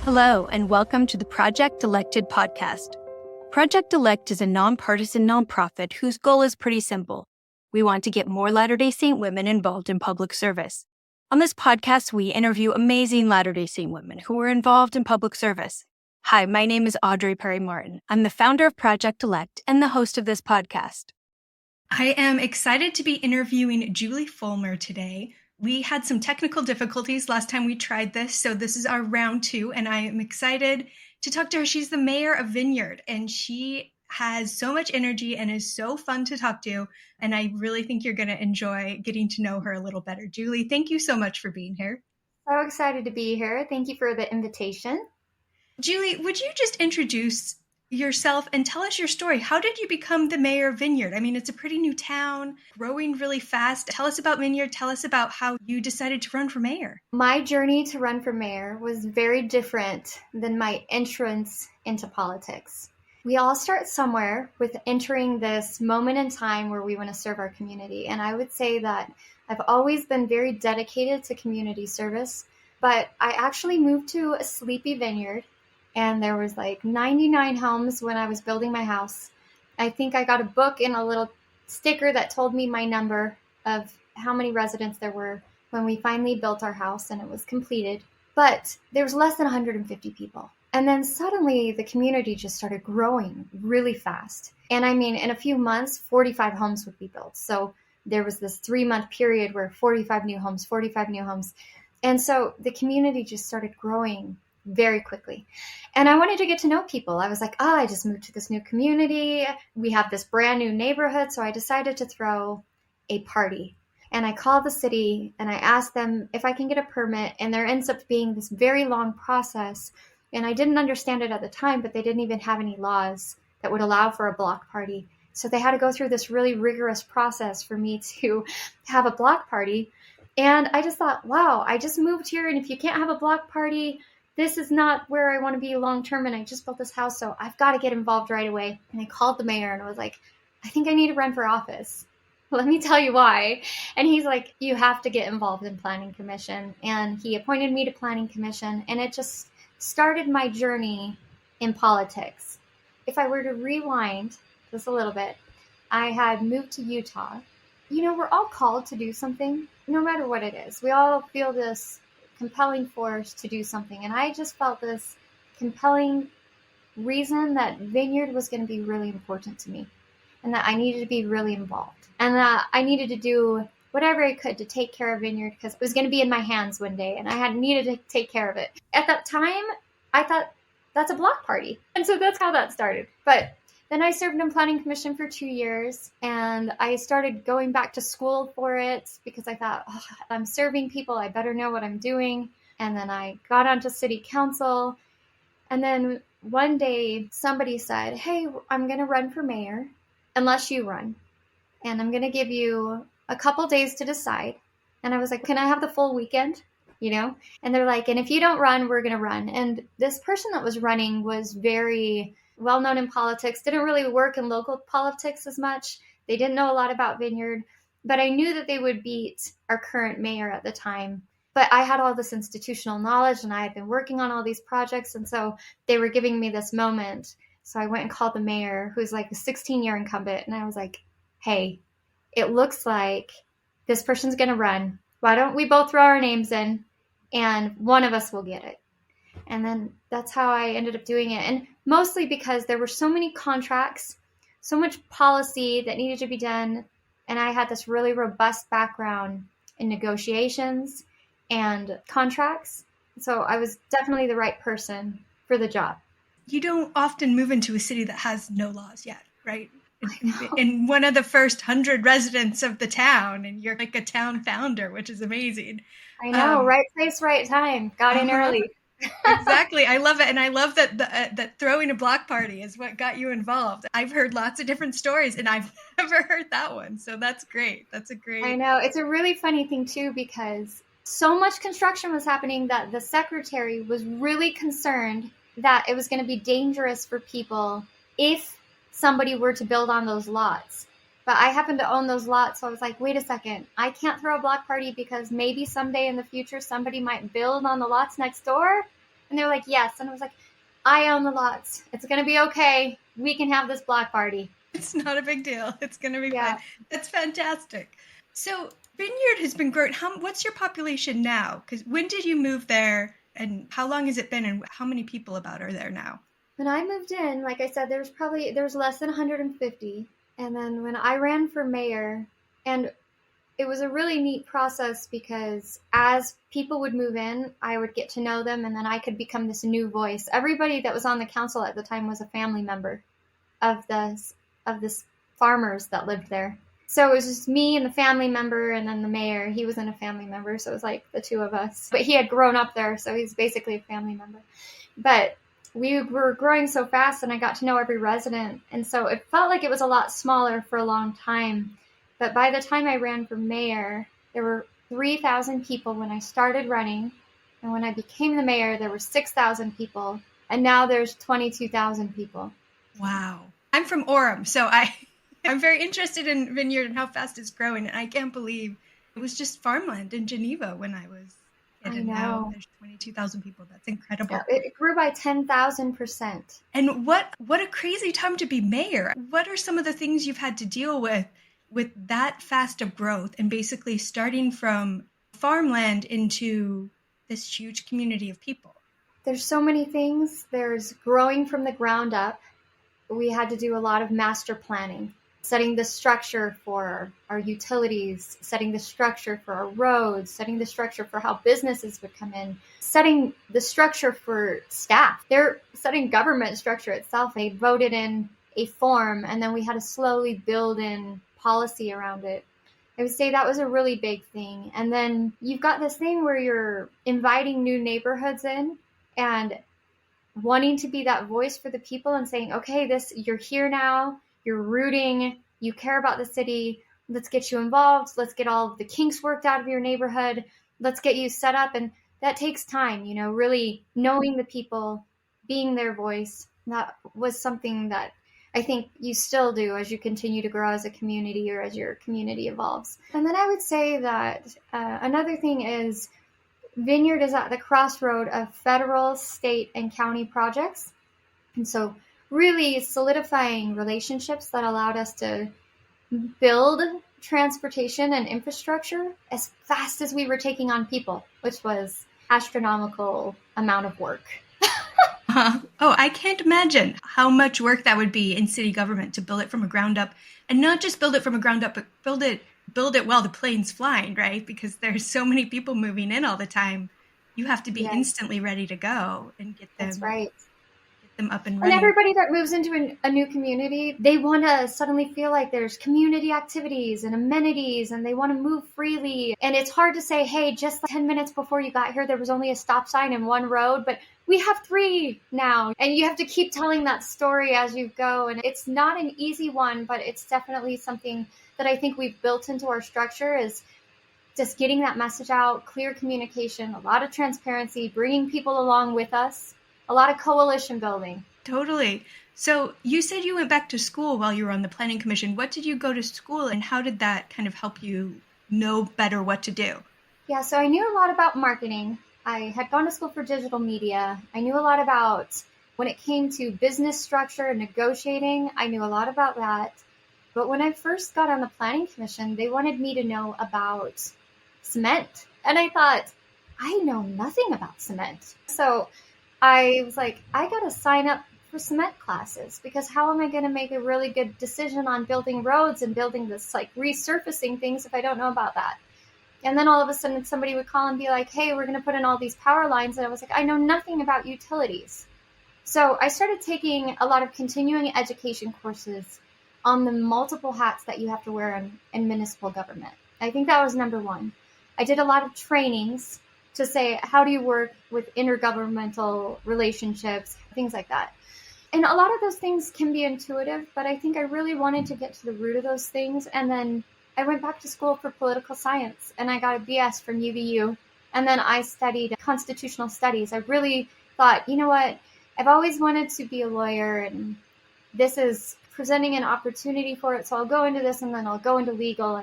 Hello, and welcome to the Project Elected podcast. Project Elect is a nonpartisan nonprofit whose goal is pretty simple. We want to get more Latter-day Saint women involved in public service. On this podcast, we interview amazing Latter-day Saint women who are involved in public service. Hi, my name is Audrey Perry-Martin. I'm the founder of Project Elect and the host of this podcast. I am excited to be interviewing Julie Fulmer today. We had some technical difficulties last time we tried this, so this is our round 2, and I am excited to talk to her. She's the mayor of Vineyard, and she has so much energy and is so fun to talk to, and I really think you're going to enjoy getting to know her a little better. Julie, thank you so much for being here. So excited to be here. Thank you for the invitation. Julie, would you just introduce yourself and tell us your story? How did you become the mayor of Vineyard? I mean, it's a pretty new town, growing really fast. Tell us about Vineyard. Tell us about how you decided to run for mayor. My journey to run for mayor was very different than my entrance into politics. We all start somewhere with entering this moment in time where we want to serve our community. And I would say that I've always been very dedicated to community service, but I actually moved to a sleepy vineyard. And there was like 99 homes when I was building my house. I think I got a book and a little sticker that told me my number of how many residents there were when we finally built our house and it was completed. But there was less than 150 people. And then suddenly the community just started growing really fast. And I mean, in a few months, 45 homes would be built. So there was this 3-month period where 45 new homes. And so the community just started growing very quickly. And I wanted to get to know people. I was like, I just moved to this new community. We have this brand new neighborhood. So I decided to throw a party. And I called the city and I asked them if I can get a permit. And there ends up being this very long process. And I didn't understand it at the time, but they didn't even have any laws that would allow for a block party. So they had to go through this really rigorous process for me to have a block party. And I just thought, wow, I just moved here. And if you can't have a block party, this is not where I want to be long-term, and I just built this house, so I've got to get involved right away. And I called the mayor, and I was like, I think I need to run for office. Let me tell you why. And he's like, you have to get involved in planning commission. And he appointed me to planning commission, and it just started my journey in politics. If I were to rewind just a little bit, I had moved to Utah. You know, we're all called to do something, no matter what it is. We all feel this compelling force to do something. And I just felt this compelling reason that Vineyard was going to be really important to me and that I needed to be really involved and that I needed to do whatever I could to take care of Vineyard because it was going to be in my hands one day and I had needed to take care of it. At that time, I thought that's a block party. And so that's how that started. But then I served in planning commission for 2 years and I started going back to school for it because I thought, I'm serving people. I better know what I'm doing. And then I got onto city council. And then one day somebody said, hey, I'm going to run for mayor unless you run. And I'm going to give you a couple days to decide. And I was like, can I have the full weekend? You know? And they're like, and if you don't run, we're going to run. And this person that was running was very well-known in politics, didn't really work in local politics as much. They didn't know a lot about Vineyard, but I knew that they would beat our current mayor at the time. But I had all this institutional knowledge and I had been working on all these projects. And so they were giving me this moment. So I went and called the mayor, who's like a 16-year incumbent. And I was like, hey, it looks like this person's going to run. Why don't we both throw our names in and one of us will get it? And then that's how I ended up doing it. And mostly because there were so many contracts, so much policy that needed to be done. And I had this really robust background in negotiations and contracts. So I was definitely the right person for the job. You don't often move into a city that has no laws yet, right? In one of the first 100 residents of the town, and you're like a town founder, which is amazing. I know, right place, right time. Got in early. Exactly. I love it. And I love that that throwing a block party is what got you involved. I've heard lots of different stories and I've never heard that one. So that's great. That's a great. I know. It's a really funny thing too, because so much construction was happening that the secretary was really concerned that it was going to be dangerous for people if somebody were to build on those lots. But I happen to own those lots. So I was like, wait a second, I can't throw a block party because maybe someday in the future somebody might build on the lots next door. And they're like, yes. And I was like, I own the lots. It's going to be okay. We can have this block party. It's not a big deal. It's going to be Yeah. fun. That's fantastic. So Vineyard has been growing. What's your population now? Because when did you move there, and how long has it been, and how many people about are there now? When I moved in, like I said, there was less than 150. And then when I ran for mayor, and it was a really neat process because as people would move in, I would get to know them, and then I could become this new voice. Everybody that was on the council at the time was a family member of this farmers that lived there. So it was just me and the family member, and then the mayor. He wasn't a family member, so it was like the two of us. But he had grown up there, so he's basically a family member. But we were growing so fast, and I got to know every resident. And so it felt like it was a lot smaller for a long time. But by the time I ran for mayor, there were 3,000 people when I started running. And when I became the mayor, there were 6,000 people. And now there's 22,000 people. Wow. I'm from Orem, so I'm very interested in Vineyard and how fast it's growing. And I can't believe it was just farmland in Geneva when I was in. And now there's 22,000 people. That's incredible. Yeah, it grew by 10,000%. And what a crazy time to be mayor. What are some of the things you've had to deal with that fast of growth and basically starting from farmland into this huge community of people? There's so many things. There's growing from the ground up. We had to do a lot of master planning, setting the structure for our utilities, setting the structure for our roads, setting the structure for how businesses would come in, setting the structure for staff. They're setting government structure itself. They voted in a form, and then we had to slowly build in policy around it. I would say that was a really big thing. And then you've got this thing where you're inviting new neighborhoods in and wanting to be that voice for the people and saying, okay, you're here now, you're rooting, you care about the city, let's get you involved, let's get all of the kinks worked out of your neighborhood, let's get you set up. And that takes time, really knowing the people, being their voice. That was something that I think you still do as you continue to grow as a community or as your community evolves. And then I would say that another thing is Vineyard is at the crossroad of federal, state, and county projects. And so really solidifying relationships that allowed us to build transportation and infrastructure as fast as we were taking on people, which was astronomical amount of work. Oh, I can't imagine how much work that would be in city government to build it from a ground up, and not just build it from a ground up, but build it while the plane's flying, right? Because there's so many people moving in all the time. You have to be instantly ready to go and get them. That's right. Get them up and running. And everybody that moves into a new community, they want to suddenly feel like there's community activities and amenities, and they want to move freely. And it's hard to say, hey, just 10 minutes before you got here, there was only a stop sign and one road, but we have 3 now. And you have to keep telling that story as you go. And it's not an easy one, but it's definitely something that I think we've built into our structure is just getting that message out, clear communication, a lot of transparency, bringing people along with us, a lot of coalition building. Totally. So you said you went back to school while you were on the Planning Commission. What did you go to school, and how did that kind of help you know better what to do? Yeah, so I knew a lot about marketing. I had gone to school for digital media. I knew a lot about when it came to business structure and negotiating. I knew a lot about that. But when I first got on the Planning Commission, they wanted me to know about cement. And I thought, I know nothing about cement. So I was like, I got to sign up for cement classes, because how am I going to make a really good decision on building roads and building this, like resurfacing things, if I don't know about that? And then all of a sudden somebody would call and be like, hey, we're going to put in all these power lines. And I was like, I know nothing about utilities. So I started taking a lot of continuing education courses on the multiple hats that you have to wear in municipal government. I think that was number one. I did a lot of trainings to say, how do you work with intergovernmental relationships, things like that. And a lot of those things can be intuitive, but I think I really wanted to get to the root of those things. And then I went back to school for political science, and I got a BS from UVU. And then I studied constitutional studies. I really thought, you know what, I've always wanted to be a lawyer, and this is presenting an opportunity for it. So I'll go into this, and then I'll go into legal,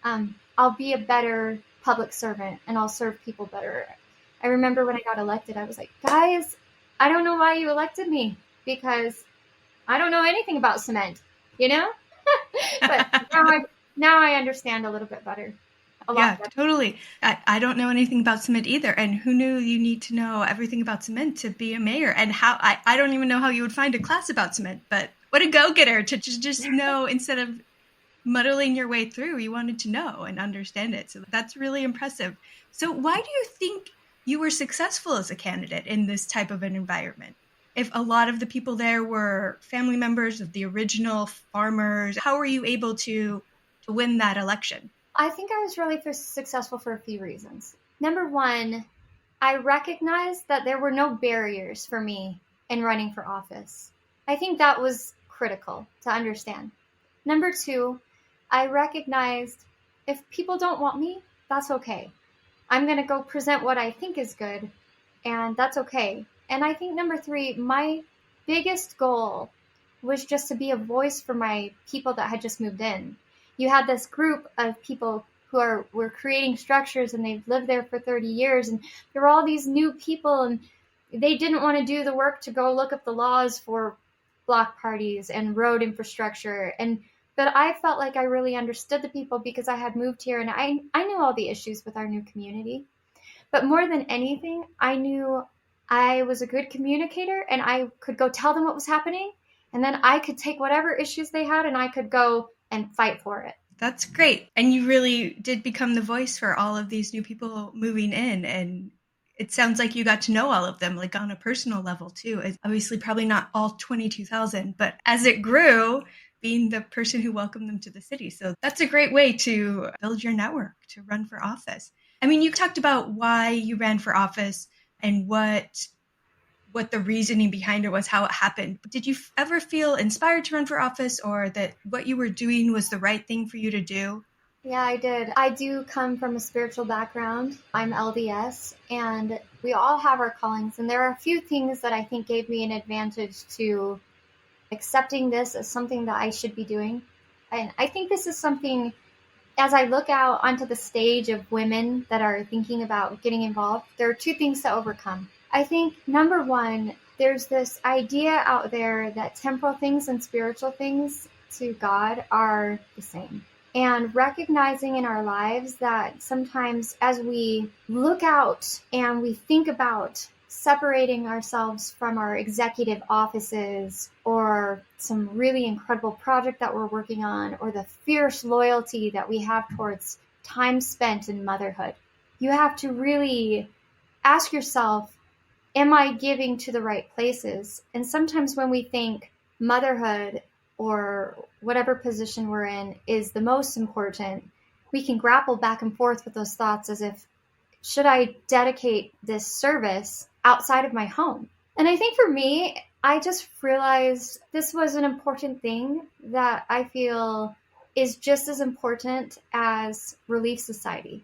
and I'll be a better public servant, and I'll serve people better. I remember when I got elected, I was like, guys, I don't know why you elected me because I don't know anything about cement, you know? But now I understand a little bit better. A lot Yeah, better. totally. I don't know anything about cement either. And who knew you need to know everything about cement to be a mayor? And how I don't even know how you would find a class about cement, but what a go-getter to just know instead of muddling your way through, you wanted to know and understand it. So that's really impressive. So why do you think you were successful as a candidate in this type of an environment? If a lot of the people there were family members of the original farmers, how were you able to win that election? I think I was really successful for a few reasons. Number one, I recognized that there were no barriers for me in running for office. I think that was critical to understand. Number two, I recognized if people don't want me, that's okay. I'm going to go present what I think is good, and that's okay. And I think number three, my biggest goal was just to be a voice for my people that had just moved in. You had this group of people who were creating structures, and they've lived there for 30 years, and there were all these new people, and they didn't want to do the work to go look up the laws for block parties and road infrastructure. But I felt like I really understood the people because I had moved here, and I knew all the issues with our new community. But more than anything, I knew I was a good communicator, and I could go tell them what was happening, and then I could take whatever issues they had and I could go and fight for it. That's great. And you really did become the voice for all of these new people moving in. And it sounds like you got to know all of them, like on a personal level too. It's obviously probably not all 22,000, but as it grew, being the person who welcomed them to the city. So that's a great way to build your network to run for office. I mean, you talked about why you ran for office and what the reasoning behind it was, how it happened. Did you ever feel inspired to run for office, or that what you were doing was the right thing for you to do? Yeah, I did. I do come from a spiritual background. I'm LDS, and we all have our callings. And there are a few things that I think gave me an advantage to accepting this as something that I should be doing. And I think this is something, as I look out onto the stage of women that are thinking about getting involved, there are two things to overcome. I think, number one, there's this idea out there that temporal things and spiritual things to God are the same. And recognizing in our lives that sometimes as we look out and we think about separating ourselves from our executive offices or some really incredible project that we're working on, or the fierce loyalty that we have towards time spent in motherhood, you have to really ask yourself, am I giving to the right places? And sometimes when we think motherhood or whatever position we're in is the most important, we can grapple back and forth with those thoughts as if, should I dedicate this service outside of my home? And I think for me, I just realized this was an important thing that I feel is just as important as Relief Society.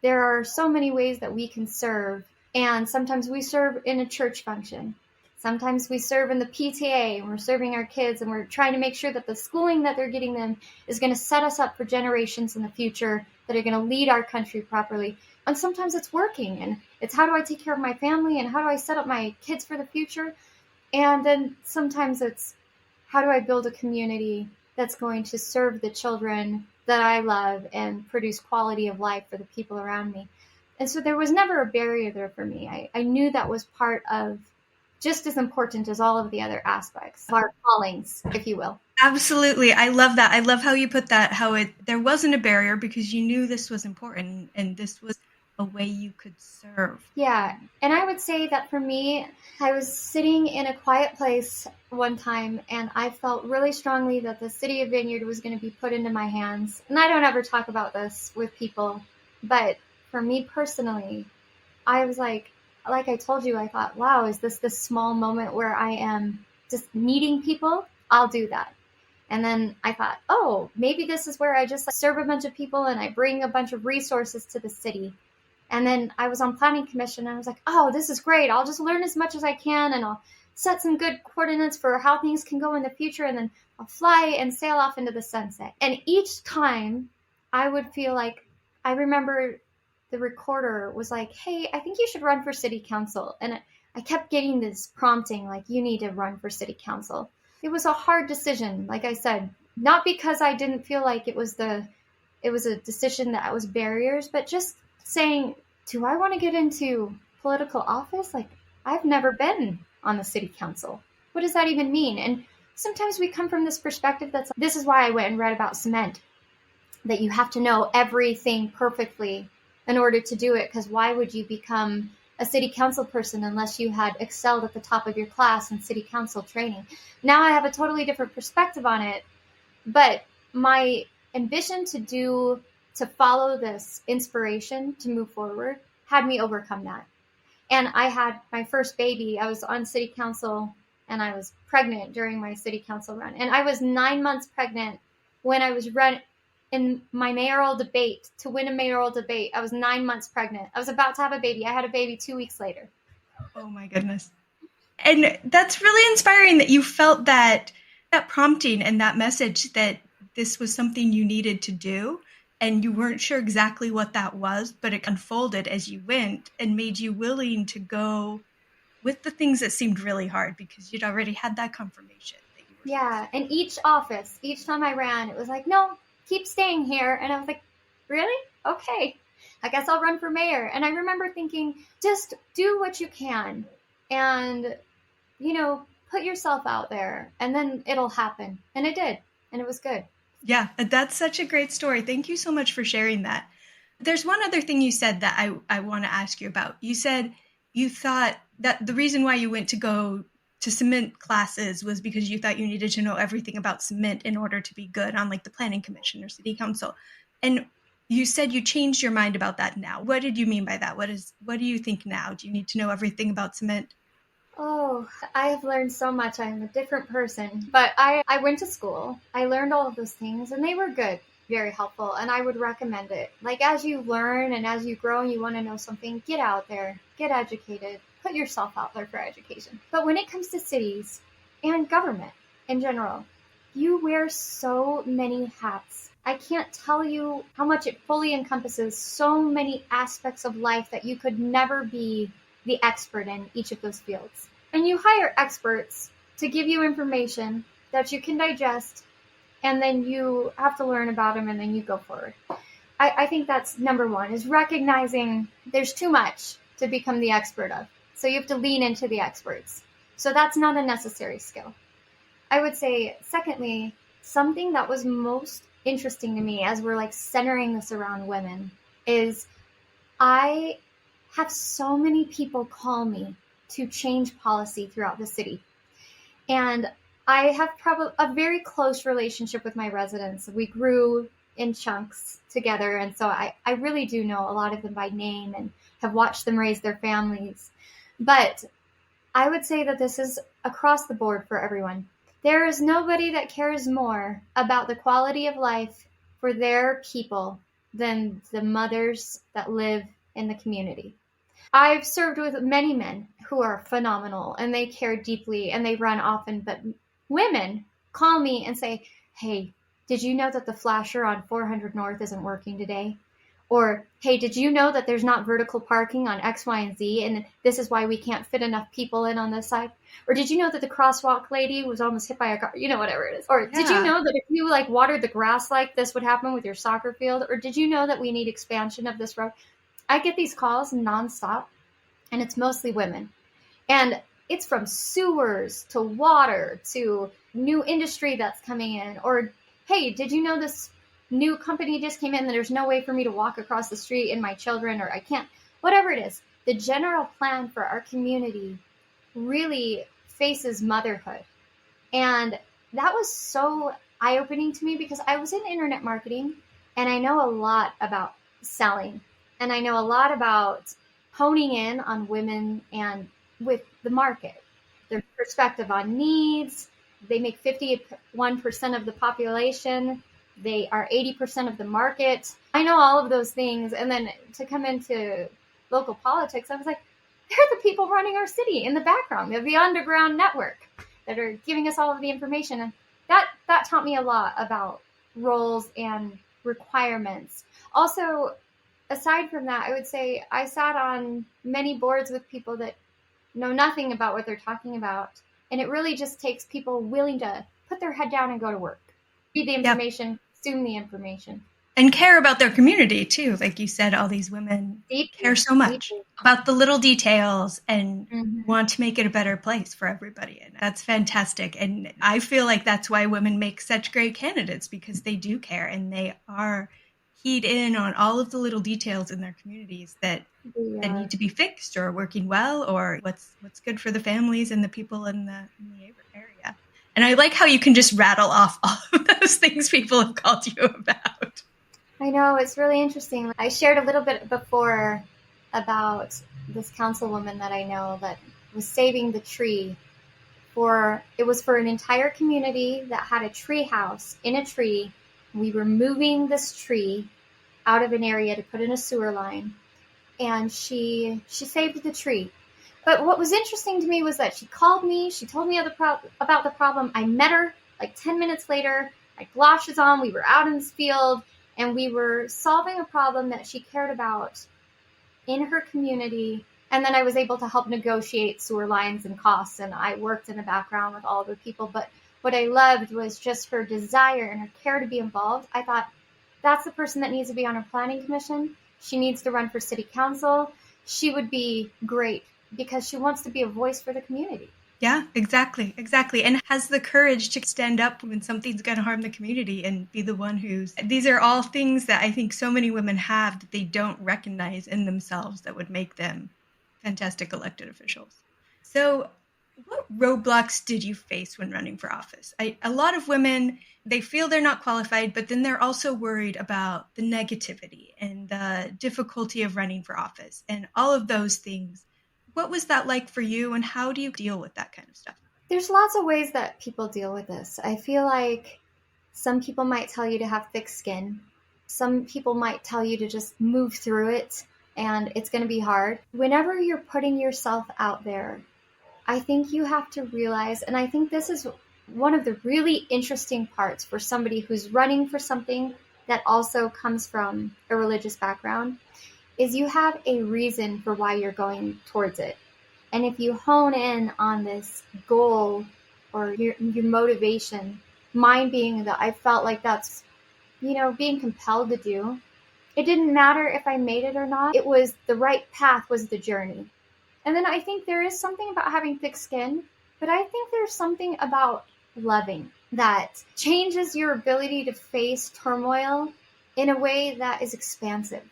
There are so many ways that we can serve. And sometimes we serve in a church function. Sometimes we serve in the PTA, and we're serving our kids, and we're trying to make sure that the schooling that they're getting them is going to set us up for generations in the future that are going to lead our country properly. And sometimes it's working, and it's how do I take care of my family, and how do I set up my kids for the future? And then sometimes it's how do I build a community that's going to serve the children that I love and produce quality of life for the people around me. And so there was never a barrier there for me. I knew that was part of just as important as all of the other aspects of our callings, if you will. Absolutely. I love that. I love how you put that, there wasn't a barrier because you knew this was important and this was a way you could serve. Yeah. And I would say that for me, I was sitting in a quiet place one time, and I felt really strongly that the city of Vineyard was going to be put into my hands. And I don't ever talk about this with people, but for me personally, I was like I told you, I thought, wow, is this small moment where I am just meeting people? I'll do that. And then I thought, oh, maybe this is where I just serve a bunch of people and I bring a bunch of resources to the city. And then I was on planning commission, and I was like, oh, this is great. I'll just learn as much as I can, and I'll set some good coordinates for how things can go in the future, and then I'll fly and sail off into the sunset. And each time I would feel like, I remember the recorder was like, hey, I think you should run for city council. And I kept getting this prompting, like, you need to run for city council. It was a hard decision, like I said, not because I didn't feel like it was a decision that was barriers, but just saying, do I want to get into political office? Like, I've never been on the city council. What does that even mean? And sometimes we come from this perspective this is why I went and read about cement, that you have to know everything perfectly in order to do it, because why would you become a city council person unless you had excelled at the top of your class in city council training? Now I have a totally different perspective on it, but my ambition to follow this inspiration to move forward had me overcome that. And I had my first baby. I was on city council and I was pregnant during my city council run. And I was 9 months pregnant when I was run in my mayoral debate to win a mayoral debate. I was 9 months pregnant. I was about to have a baby. I had a baby 2 weeks later. Oh my goodness. And that's really inspiring that you felt that prompting and that message that this was something you needed to do. And you weren't sure exactly what that was, but it unfolded as you went and made you willing to go with the things that seemed really hard because you'd already had that confirmation. That you were and each office, each time I ran, it was like, no, keep staying here. And I was like, really? Okay, I guess I'll run for mayor. And I remember thinking, just do what you can and, put yourself out there and then it'll happen. And it did. And it was good. Yeah, that's such a great story. Thank you so much for sharing that. There's one other thing you said that I want to ask you about. You said you thought that the reason why you went to go to cement classes was because you thought you needed to know everything about cement in order to be good on like the planning commission or city council. And you said you changed your mind about that now. What did you mean by that? What do you think now? Do you need to know everything about cement? Oh, I have learned so much. I'm a different person, but I went to school. I learned all of those things and they were good, very helpful. And I would recommend it. Like as you learn and as you grow and you want to know something, get out there, get educated, put yourself out there for education. But when it comes to cities and government in general, you wear so many hats. I can't tell you how much it fully encompasses so many aspects of life that you could never be the expert in each of those fields. And you hire experts to give you information that you can digest, and then you have to learn about them, and then you go forward. I think that's number one, is recognizing there's too much to become the expert of. So you have to lean into the experts. So that's not a necessary skill. I would say, secondly, something that was most interesting to me as we're like centering this around women is I have so many people call me to change policy throughout the city. And I have probably a very close relationship with my residents. We grew in chunks together. And so I really do know a lot of them by name and have watched them raise their families. But I would say that this is across the board for everyone. There is nobody that cares more about the quality of life for their people than the mothers that live in the community. I've served with many men who are phenomenal and they care deeply and they run often, but women call me and say, hey, did you know that the flasher on 400 North isn't working today? Or, hey, did you know that there's not vertical parking on X, Y, and Z, and this is why we can't fit enough people in on this side? Or did you know that the crosswalk lady was almost hit by a car? Whatever it is. Or did you know that if you watered the grass like this would happen with your soccer field? Or did you know that we need expansion of this road? I get these calls nonstop, and it's mostly women. And it's from sewers to water to new industry that's coming in. Or, hey, did you know this new company just came in and there's no way for me to walk across the street and my children, or I can't, whatever it is. The general plan for our community really faces motherhood. And that was so eye-opening to me because I was in internet marketing and I know a lot about selling. And I know a lot about honing in on women and with the market, their perspective on needs. They make 51% of the population. They are 80% of the market. I know all of those things. And then to come into local politics, I was like, they're the people running our city in the background. They're the underground network that are giving us all of the information. And that taught me a lot about roles and requirements. Also, aside from that, I would say I sat on many boards with people that know nothing about what they're talking about. And it really just takes people willing to put their head down and go to work, read the information, consume the information. And care about their community too. Like you said, all these women care so much about the little details and want to make it a better place for everybody. And that's fantastic. And I feel like that's why women make such great candidates, because they do care and they are keyed in on all of the little details in their communities that need to be fixed or working well, or what's good for the families and the people in the area. And I like how you can just rattle off all of those things people have called you about. I know, it's really interesting. I shared a little bit before about this councilwoman that I know that was saving the tree it was for an entire community that had a tree house in a tree. We were moving this tree out of an area to put in a sewer line, and she saved the tree. But what was interesting to me was that she called me, she told me about the problem. I met her like 10 minutes later, my galoshes on, we were out in this field, and we were solving a problem that she cared about in her community. And then I was able to help negotiate sewer lines and costs, and I worked in the background with all the people. But what I loved was just her desire and her care to be involved. I thought, that's the person that needs to be on our planning commission. She needs to run for city council. She would be great because she wants to be a voice for the community. Yeah, exactly. And has the courage to stand up when something's going to harm the community and be the one these are all things that I think so many women have that they don't recognize in themselves that would make them fantastic elected officials. So what roadblocks did you face when running for office? A lot of women, they feel they're not qualified, but then they're also worried about the negativity and the difficulty of running for office and all of those things. What was that like for you, and how do you deal with that kind of stuff? There's lots of ways that people deal with this. I feel like some people might tell you to have thick skin. Some people might tell you to just move through it, and it's going to be hard. Whenever you're putting yourself out there, I think you have to realize, and I think this is one of the really interesting parts for somebody who's running for something that also comes from a religious background, is you have a reason for why you're going towards it. And if you hone in on this goal or your motivation, mine being that I felt like that's, being compelled to do. It didn't matter if I made it or not. It was the right path, was the journey. And then I think there is something about having thick skin, but I think there's something about loving that changes your ability to face turmoil in a way that is expansive.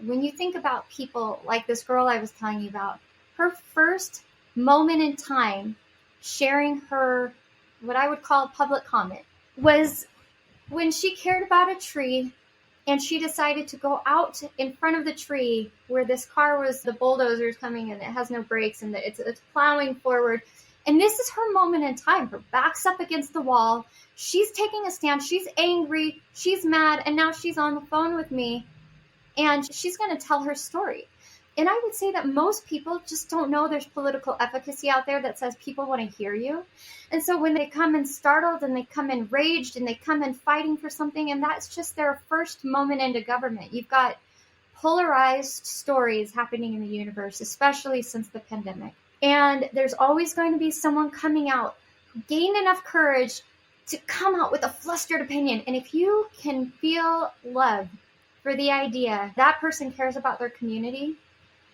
When you think about people like this girl I was telling you about, her first moment in time sharing her, what I would call public comment, was when she cared about a tree and she decided to go out in front of the tree where this car was, the bulldozer's coming and it has no brakes and it's plowing forward. And this is her moment in time. Her back's up against the wall. She's taking a stand. She's angry. She's mad. And now she's on the phone with me. And she's going to tell her story. And I would say that most people just don't know there's political efficacy out there that says people want to hear you. And so when they come in startled and they come in raged and they come in fighting for something, and that's just their first moment into government. You've got polarized stories happening in the universe, especially since the pandemic. And there's always going to be someone coming out who gained enough courage to come out with a flustered opinion. And if you can feel love for the idea that person cares about their community,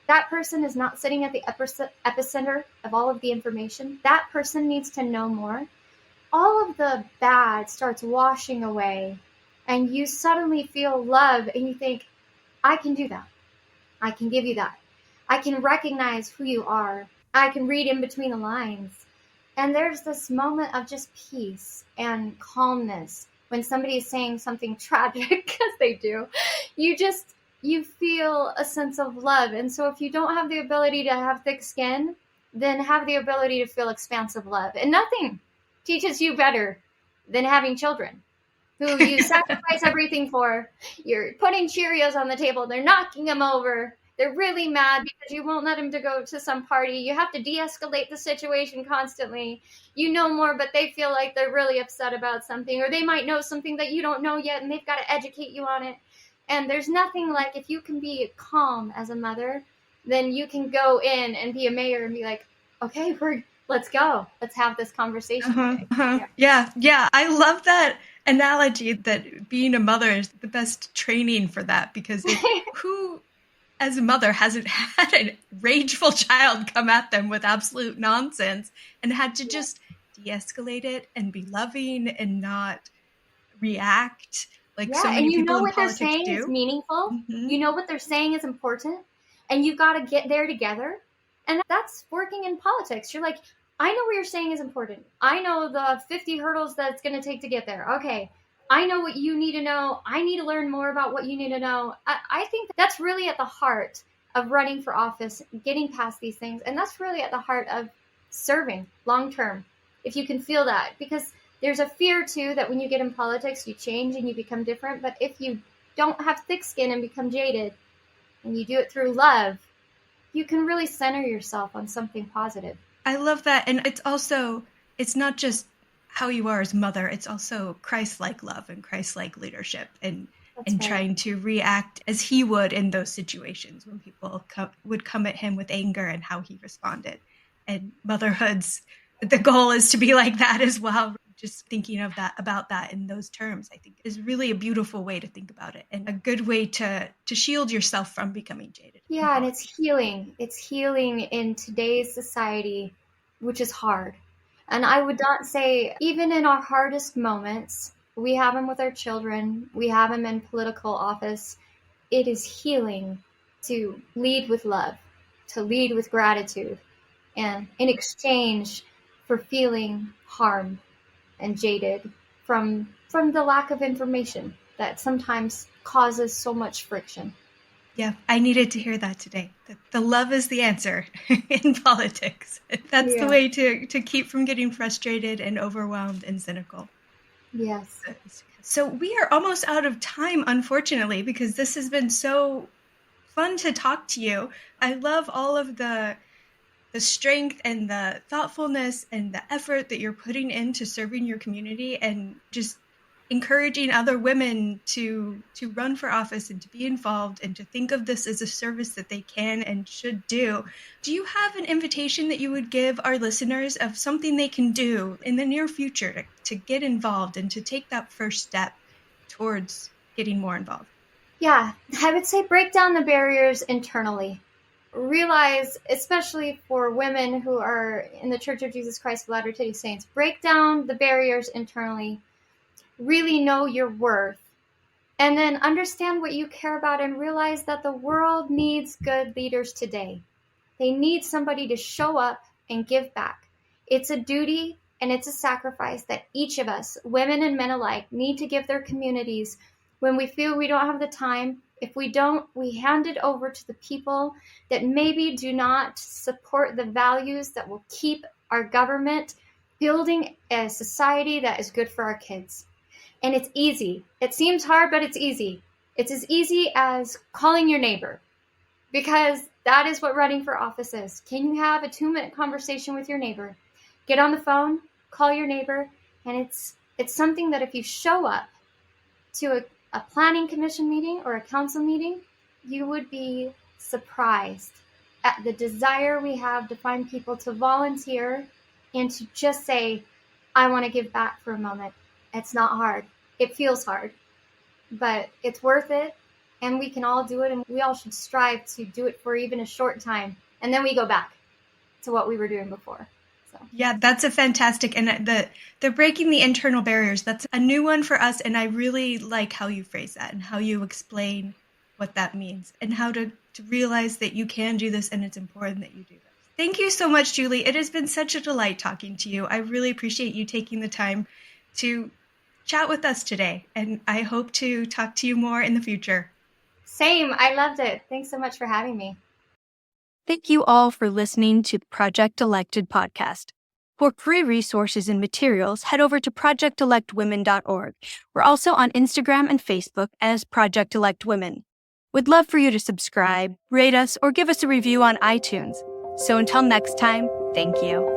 that person is not sitting at the epicenter of all of the information, that person needs to know more, all of the bad starts washing away, and you suddenly feel love, and you think, I can do that. I can give you that. I can recognize who you are. I can read in between the lines. And there's this moment of just peace and calmness when somebody is saying something tragic, because they do. You feel a sense of love. And so if you don't have the ability to have thick skin, then have the ability to feel expansive love. And nothing teaches you better than having children who you sacrifice everything for. You're putting Cheerios on the table. They're knocking them over. They're really mad because you won't let them to go to some party. You have to de-escalate the situation constantly. You know more, but they feel like they're really upset about something, or they might know something that you don't know yet, and they've got to educate you on it. And there's nothing like, if you can be calm as a mother, then you can go in and be a mayor and be like, okay, let's go. Let's have this conversation today. Yeah. I love that analogy that being a mother is the best training for that, because who as a mother hasn't had a rageful child come at them with absolute nonsense and had to just de-escalate it and be loving and not react like so many people in politics do. And you know what they're saying is meaningful. Mm-hmm. You know what they're saying is important. And you've got to get there together. And that's working in politics. You're like, I know what you're saying is important. I know the 50 hurdles that's going to take to get there. Okay. I know what you need to know. I need to learn more about what you need to know. I think that's really at the heart of running for office, getting past these things. And that's really at the heart of serving long term, if you can feel that. Because there's a fear, too, that when you get in politics, you change and you become different. But if you don't have thick skin and become jaded, and you do it through love, you can really center yourself on something positive. I love that. And it's not just how you are as mother, it's also Christ-like love and Christ-like leadership and trying to react as he would in those situations when people would come at him with anger and how he responded. And the goal is to be like that as well. Just thinking about that in those terms, I think, is really a beautiful way to think about it and a good way to shield yourself from becoming jaded. Yeah, and it's healing. It's healing in today's society, which is hard. And I would not say, even in our hardest moments, we have them with our children, we have them in political office. It is healing to lead with love, to lead with gratitude, and in exchange for feeling harmed and jaded from the lack of information that sometimes causes so much friction. Yeah, I needed to hear that today. That the love is the answer in politics. That's the way to keep from getting frustrated and overwhelmed and cynical. Yes. So we are almost out of time, unfortunately, because this has been so fun to talk to you. I love all of the strength and the thoughtfulness and the effort that you're putting into serving your community and just encouraging other women to run for office and to be involved and to think of this as a service that they can and should do. Do you have an invitation that you would give our listeners of something they can do in the near future to get involved and to take that first step towards getting more involved? Yeah, I would say break down the barriers internally. Realize, especially for women who are in the Church of Jesus Christ of Latter-day Saints, break down the barriers internally. Really know your worth, and then understand what you care about and realize that the world needs good leaders today. They need somebody to show up and give back. It's a duty and it's a sacrifice that each of us, women and men alike, need to give their communities when we feel we don't have the time. If we don't, we hand it over to the people that maybe do not support the values that will keep our government building a society that is good for our kids. And it's easy. It seems hard, but it's easy. It's as easy as calling your neighbor, because that is what running for office is. Can you have a 2-minute conversation with your neighbor? Get on the phone, call your neighbor, and it's something that if you show up to a planning commission meeting or a council meeting, you would be surprised at the desire we have to find people to volunteer and to just say, I want to give back for a moment. It's not hard. It feels hard, but it's worth it, and we can all do it, and we all should strive to do it for even a short time, and then we go back to what we were doing before. So. Yeah, that's a fantastic, and the breaking the internal barriers, that's a new one for us, and I really like how you phrase that and how you explain what that means and how to realize that you can do this and it's important that you do this. Thank you so much, Julie. It has been such a delight talking to you. I really appreciate you taking the time to chat with us today, and I hope to talk to you more in the future. Same. I loved it. Thanks so much for having me. Thank you all for listening to the Project Elected podcast. For free resources and materials, head over to projectelectwomen.org. We're also on Instagram and Facebook as Project Elect Women. We'd love for you to subscribe, rate us, or give us a review on iTunes. So until next time, thank you.